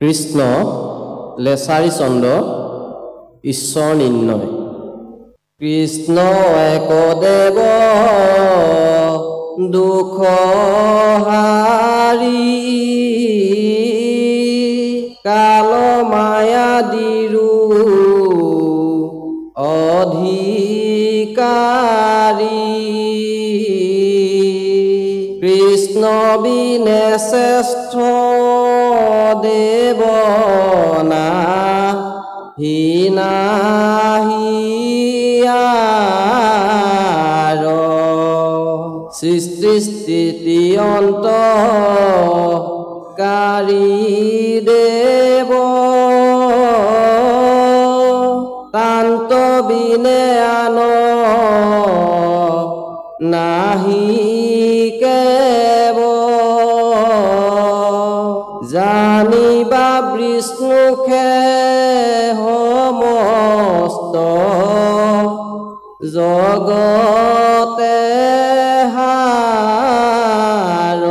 কৃষ্ণ লেচাৰী চন্দ্ৰ ঈশ্বৰ নিৰ্ণয়। কৃষ্ণ একদেৱ দুখ হাৰি কাল মায়া দিৰু অধিকাৰী। কৃষ্ণ বিনে শ্ৰেষ্ঠ দেৱ নাহি আৰ। সৃষ্টি স্থিতি অন্তকাৰী দেৱ তান্ত বিনে আন নাহি কেব। জানিবা বিষ্ণুখে সমস্ত জগতে হাৰ।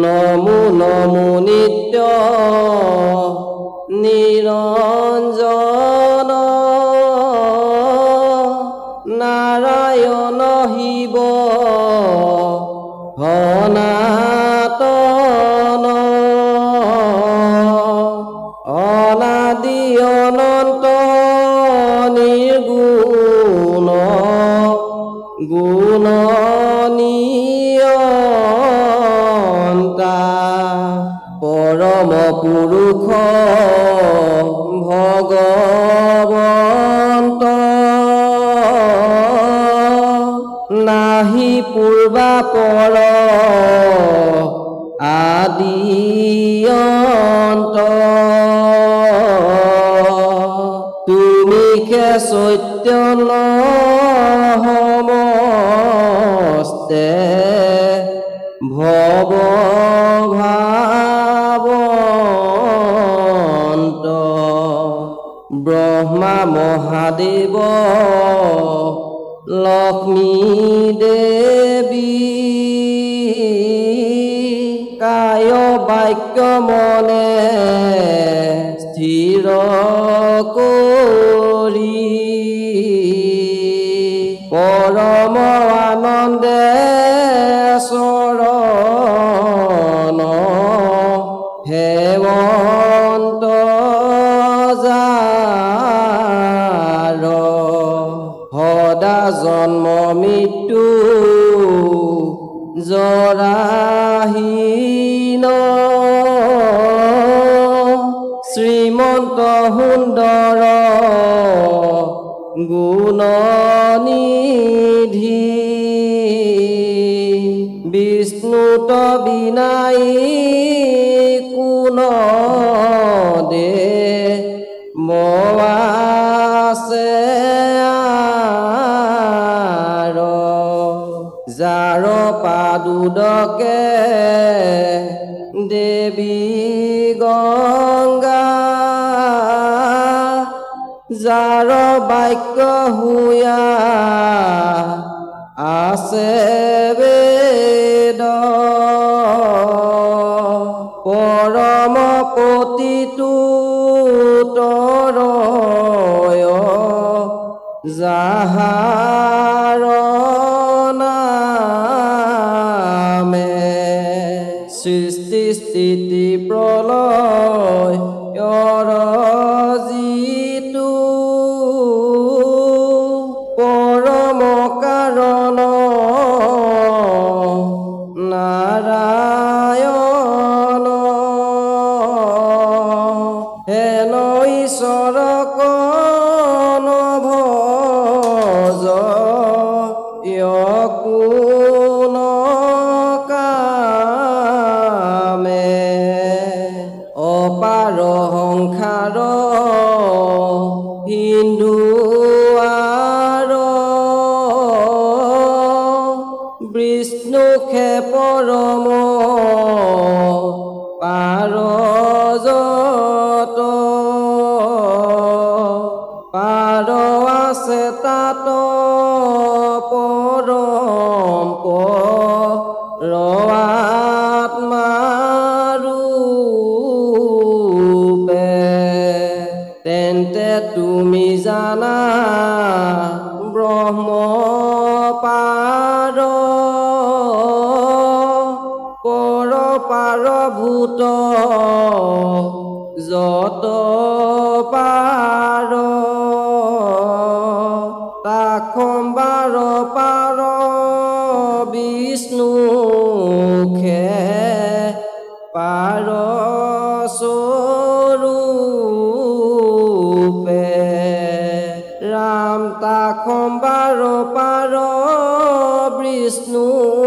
নমো নমো নিত্য নিৰঞ্জন নাৰায়ণ শিৱ সনাতন। অনাদি অনন্ত নিৰ্গুণ গুণ নিয়ন্তা পৰম পুৰুষ ভগৱন্ত। নাহি পূৰ্বাপৰ আদি অন্ত। তুমিকে চৈতন্য সমস্তে ভৱ ভাৱন্ত। ব্ৰহ্মা মহাদেৱ লক্ষ্মী দেৱী কায় বাক্য মনে স্থিৰ কৰি পৰম আনন্দে চৰণ হেমন্ত যাৰ। সদা জন্ম মৃত্যু জৰাহীন শ্ৰীমন্ত সুন্দৰ গুণনিধি। বিষ্ণুত বিনাই কোন দেৱ আছে আৰ। যাৰ পাদুদকে দেৱী গংগা যাৰ বাক্য হুয়া আছে বেদ। পৰম পতিতো তৰয় যাহাৰ নামে। সৃষ্টি স্থিতি প্ৰলয়ৰ যিটো পৰম কাৰণ নাৰায়ণ। হেন ঈশ্বৰক নভজ কোন কামে। অপাৰ সংসাৰ হিন্দু আৰ বিষ্ণুখে পৰম পাৰজত। পাৰ আছে তাত পৰম পৰ আত্মাৰো পৰ পাৰ ভূত যত পাৰ তাখম্বাৰ পাৰ বিষ্ণুখে পাৰ স্বৰূপে ৰাম তাখম্বাৰ পাৰ বিষ্ণু